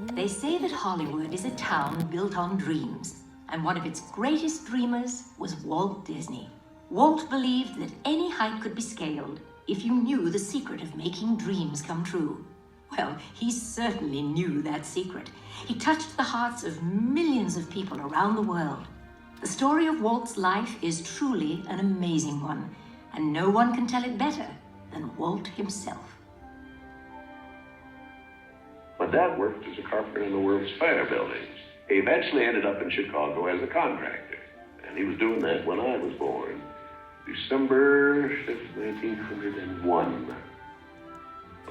They say that Hollywood is a town built on dreams, and one of its greatest dreamers was Walt Disney. Walt believed that any height could be scaled if you knew the secret of making dreams come true. Well, he certainly knew that secret. He touched the hearts of millions of people around the world. The story of Walt's life is truly an amazing one, and no one can tell it better than Walt himself. My dad worked as a carpenter in the World's Fair buildings. He eventually ended up in Chicago as a contractor, and he was doing that when I was born, December 5th, 1901.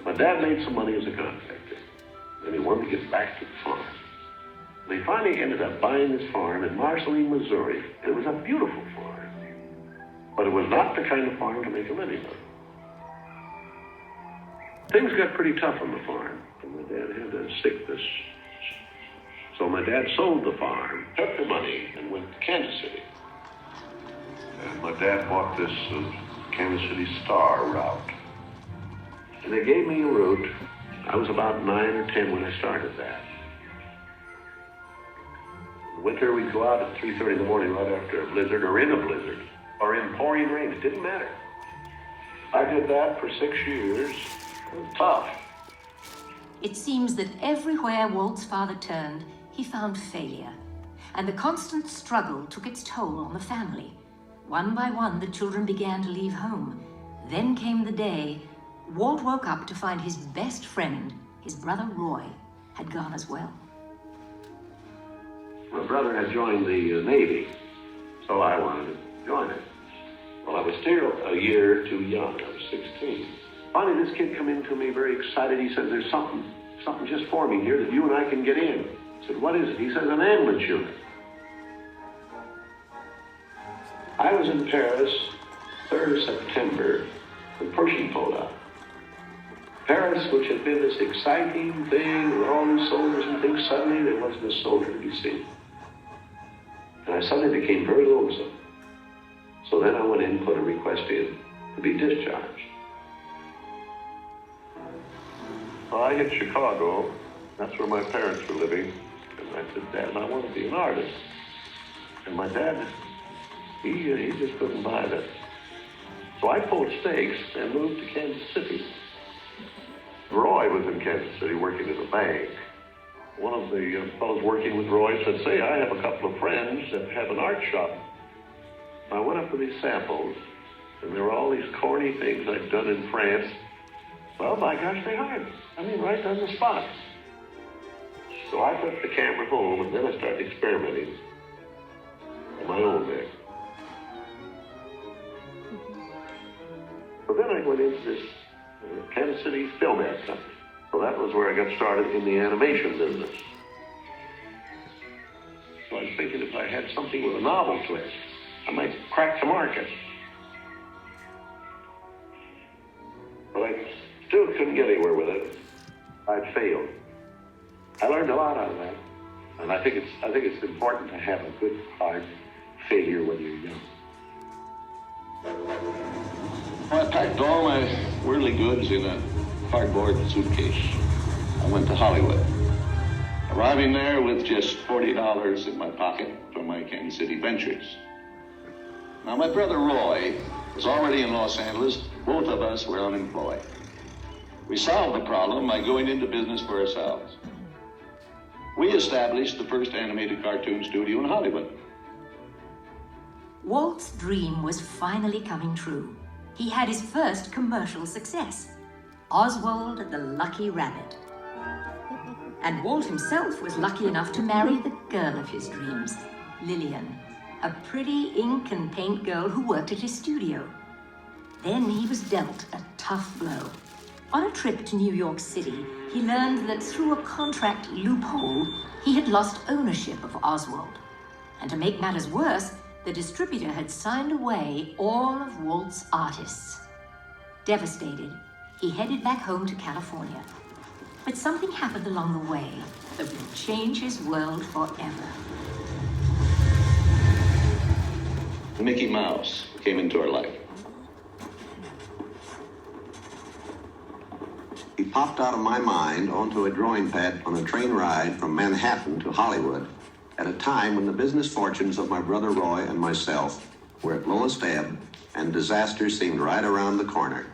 My dad made some money as a contractor, and he wanted to get back to the farm. He finally ended up buying this farm in Marceline, Missouri. It was a beautiful farm, but it was not the kind of farm to make a living on. Things got pretty tough on the farm, and my dad had a sickness. So my dad sold the farm, took the money, and went to Kansas City. And my dad bought this Kansas City Star route. And they gave me a route. I was about 9 or 10 when I started that. In winter, we'd go out at 3:30 in the morning right after a blizzard, or in a blizzard, or in pouring rain. It didn't matter. I did that for 6 years. It was tough. It seems that everywhere Walt's father turned, he found failure. And the constant struggle took its toll on the family. One by one, the children began to leave home. Then came the day Walt woke up to find his best friend, his brother Roy, had gone as well. My brother had joined the Navy, so I wanted to join it. Well, I was still a year too young. I was 16. Finally, this kid come in to me very excited. He said, there's something just forming here that you and I can get in. I said, what is it? He says, an ambulance unit. I was in Paris, 3rd of September, when Pershing pulled out. Paris, which had been this exciting thing with all these soldiers and things, suddenly there wasn't a soldier to be seen. And I suddenly became very lonesome. So then I went in and put a request in to be discharged. Well, I hit Chicago. That's where my parents were living. And I said, Dad, I want to be an artist. And my dad, he just couldn't buy that. So I pulled stakes and moved to Kansas City. Roy was in Kansas City working at a bank. One of the fellows working with Roy said, say, I have a couple of friends that have an art shop. I went up to these samples, and there were all these corny things I'd done in France. Well, by gosh, they hired me. I mean, right on the spot. So I took the camera home, and then I started experimenting on my own there. So then I went into this Kansas City Film Ad Company. So that was where I got started in the animation business. So I was thinking if I had something with a novel twist, I might crack the market. But I still couldn't get anywhere with it. I'd failed. I learned a lot out of that. And I think it's important to have a good hard failure when you're young. I packed all my worldly goods in a cardboard suitcase. I went to Hollywood, arriving there with just $40 in my pocket from my Kansas City ventures. Now, my brother Roy was already in Los Angeles. Both of us were unemployed. We solved the problem by going into business for ourselves. We established the first animated cartoon studio in Hollywood. Walt's dream was finally coming true. He had his first commercial success, Oswald the Lucky Rabbit. And Walt himself was lucky enough to marry the girl of his dreams, Lillian, a pretty ink and paint girl who worked at his studio. Then he was dealt a tough blow. On a trip to New York City, he learned that through a contract loophole, he had lost ownership of Oswald. And to make matters worse, the distributor had signed away all of Walt's artists. Devastated, he headed back home to California. But something happened along the way that would change his world forever. Mickey Mouse came into our life. He popped out of my mind onto a drawing pad on a train ride from Manhattan to Hollywood at a time when the business fortunes of my brother Roy and myself were at lowest ebb and disaster seemed right around the corner.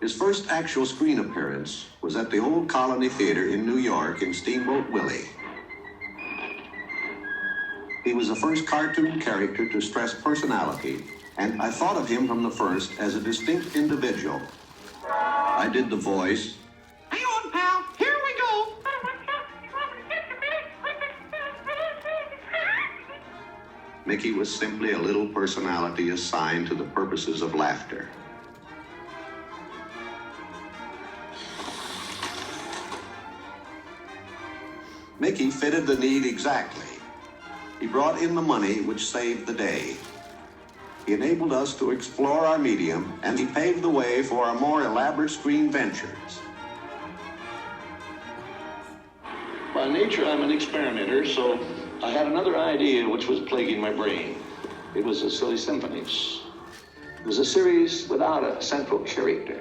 His first actual screen appearance was at the Old Colony Theater in New York in Steamboat Willie. He was the first cartoon character to stress personality, and I thought of him from the first as a distinct individual. I did the voice. Hang on, pal. Here we go. Mickey was simply a little personality assigned to the purposes of laughter. Mickey fitted the need exactly. He brought in the money which saved the day. He enabled us to explore our medium, and he paved the way for our more elaborate screen ventures. By nature, I'm an experimenter, so I had another idea which was plaguing my brain. It was the Silly Symphonies. It was a series without a central character.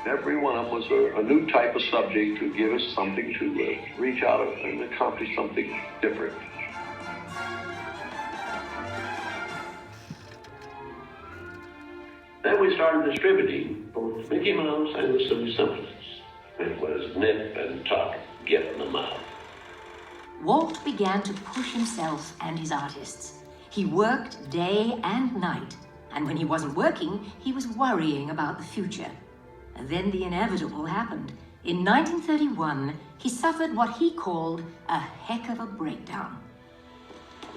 Every one of them was a new type of subject to give us something to reach out and accomplish something different. Then we started distributing both Mickey Mouse and the Silly Symphonies. It was nip and tuck, getting them out. Walt began to push himself and his artists. He worked day and night, and when he wasn't working, he was worrying about the future. And then the inevitable happened. In 1931, he suffered what he called a heck of a breakdown.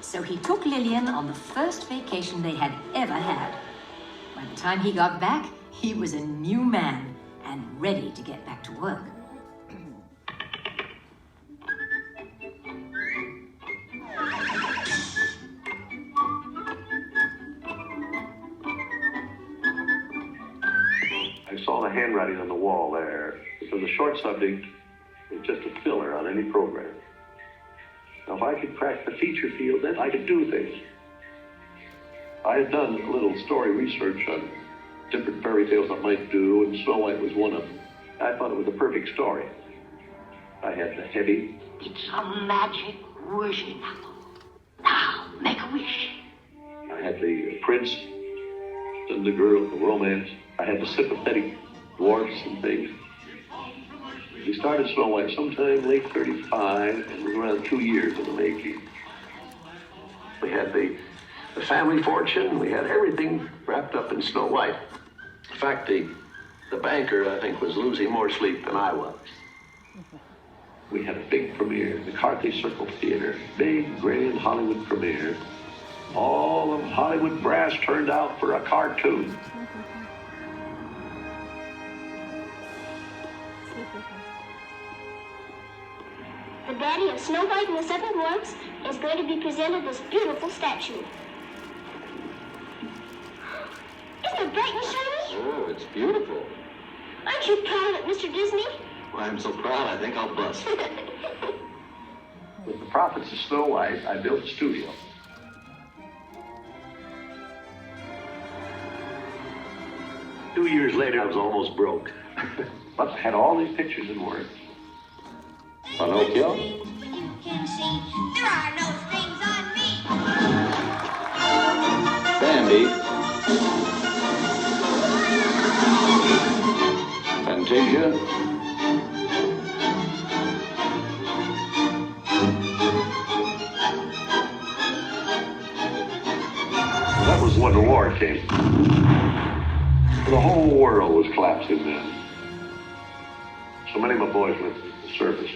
So he took Lillian on the first vacation they had ever had. By the time he got back, he was a new man and ready to get back to work. I saw the handwriting on the wall there. It was a short subject. It was just a filler on any program. Now, if I could crack the feature field, then I could do things. I had done a little story research on different fairy tales I might do, and Snow White was one of them. I thought it was a perfect story. I had the heavy. It's a magic wishing apple. Now, make a wish. I had the prince and the girl, the romance. I had the sympathetic dwarfs and things. We started Snow White sometime late 35, and it was around 2 years in the making. We had the family fortune. We had everything wrapped up in Snow White. In fact, the banker, I think, was losing more sleep than I was. We had a big premiere, the Carthay Circle Theater, big, grand Hollywood premiere. All of Hollywood brass turned out for a cartoon. The daddy of Snow White and the Seven Dwarfs is going to be presented this beautiful statue. Isn't it bright and shiny? Oh, it's beautiful. Aren't you proud of it, Mr. Disney? Well, I'm so proud, I think I'll bust. With the profits of Snow White, I built a studio. Two years later, I was almost broke. But I had all these pictures in work. Pinocchio? You can see there are no strings on me. Bambi. Fantasia. That was when the war came. The whole world was collapsing then. So many of my boys went to the service.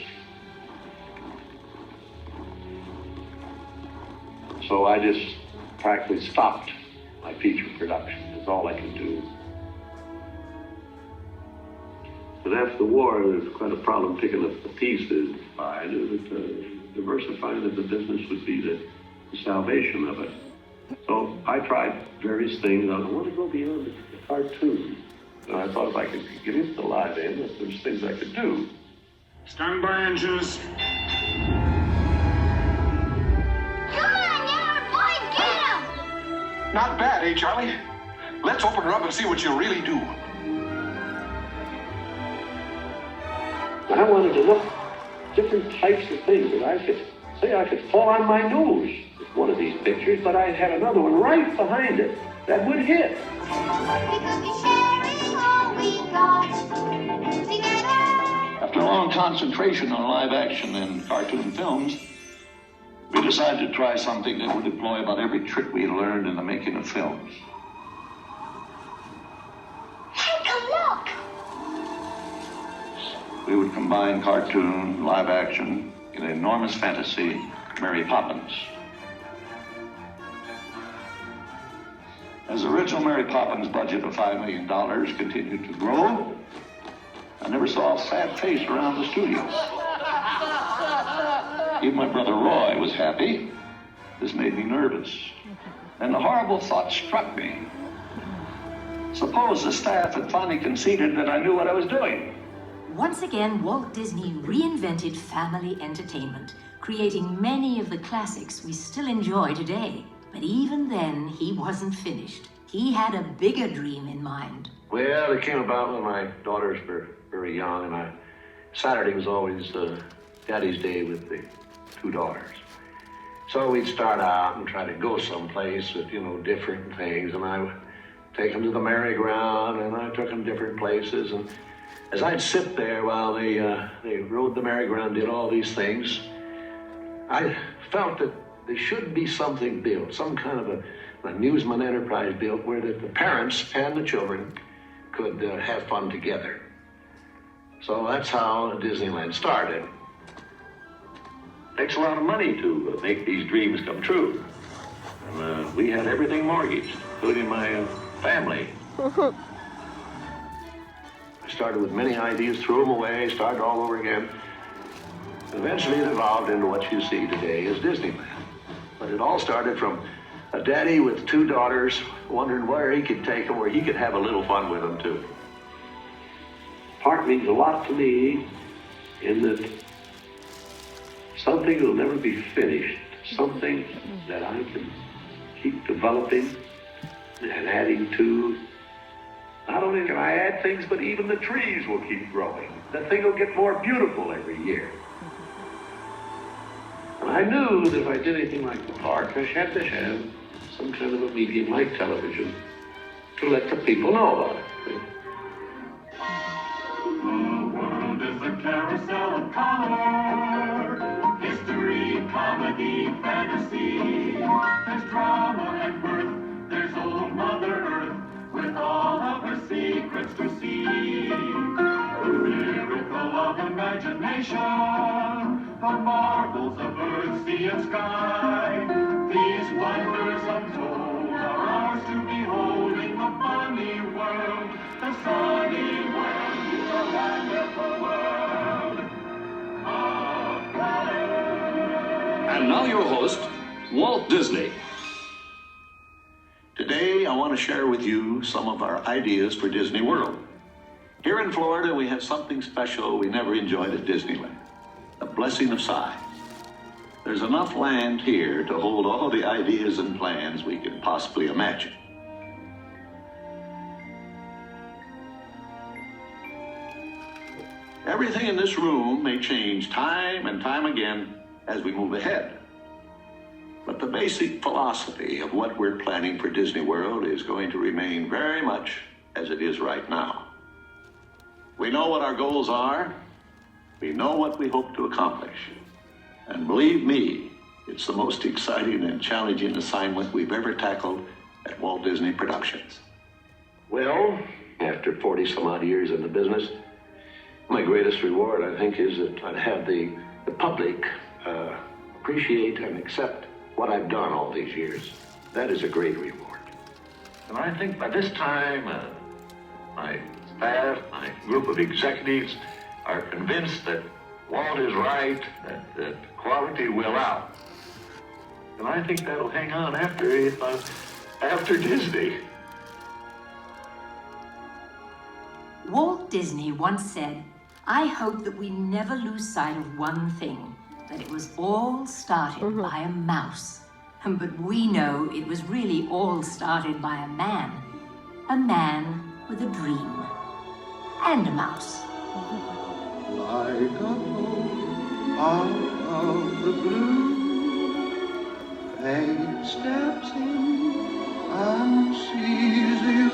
So I just practically stopped my feature production. That's all I could do. But after the war, there was quite a problem picking up the pieces. I knew that diversifying of the business would be the salvation of it. So I tried various things. I want to go beyond the cartoon. And I thought if I could get into the live end, that there's things I could do. Stand by, engines. Come on, yellow boy, get him! Not bad, eh, Charlie? Let's open her up and see what she'll really do. I wanted to look different types of things that I could fall on my nose with one of these pictures, but I had another one right behind it that would hit. Because we're sharing all we got together. After a long concentration on live action and cartoon films, we decided to try something that would employ about every trick we learned in the making of films. Take a look. We would combine cartoon, live action, in enormous fantasy, Mary Poppins. As the original Mary Poppins budget of $5 million continued to grow, I never saw a sad face around the studio. Even my brother Roy was happy. This made me nervous. And the horrible thought struck me. Suppose the staff had finally conceded that I knew what I was doing. Once again, Walt Disney reinvented family entertainment, creating many of the classics we still enjoy today. But even then, he wasn't finished. He had a bigger dream in mind. Well, it came about when my daughters were very young, and Saturday was always Daddy's Day with the two daughters. So we'd start out and try to go someplace with, different things, and I would take them to the merry-go-round, and I took them different places, and as I'd sit there while they rode the merry-go-round, did all these things, I felt that there should be something built, some kind of an amusement enterprise built where the parents and the children could have fun together. So that's how Disneyland started. Takes a lot of money to make these dreams come true. And we had everything mortgaged, including my family. I started with many ideas, threw them away, started all over again. Eventually it evolved into what you see today as Disneyland. But it all started from a daddy with two daughters wondering where he could take them, where he could have a little fun with them too. Park means a lot to me in that something will never be finished, something that I can keep developing and adding to. Not only can I add things, but even the trees will keep growing. The thing will get more beautiful every year. And I knew that if I did anything like the park, I had to have some kind of a medium like television to let the people know about it. The world is a carousel of color. History, comedy, fantasy. There's drama and mirth. There's old Mother Earth with all of her secrets to see. The miracle of imagination. The marvels of earth, sea, and sky. These wonders untold are ours to behold in the funny world, the sunny world, the wonderful world of color. And now your host, Walt Disney. Today, I want to share with you some of our ideas for Disney World. Here in Florida, we have something special we never enjoyed at Disneyland. A blessing of size. There's enough land here to hold all the ideas and plans we could possibly imagine. Everything in this room may change time and time again as we move ahead. But the basic philosophy of what we're planning for Disney World is going to remain very much as it is right now. We know what our goals are. We know what we hope to accomplish. And believe me, it's the most exciting and challenging assignment we've ever tackled at Walt Disney Productions. Well, after 40 some odd years in the business, my greatest reward, I think, is that I'd have the public appreciate and accept what I've done all these years. That is a great reward. And I think by this time, my staff, my group of executives are convinced that Walt is right, that quality will out. And I think that'll hang on after Disney. Walt Disney once said, "I hope that we never lose sight of one thing, that it was all started by a mouse. But we know it was really all started by a man with a dream, and a mouse." like a bolt out of the blue. Fate steps in and sees you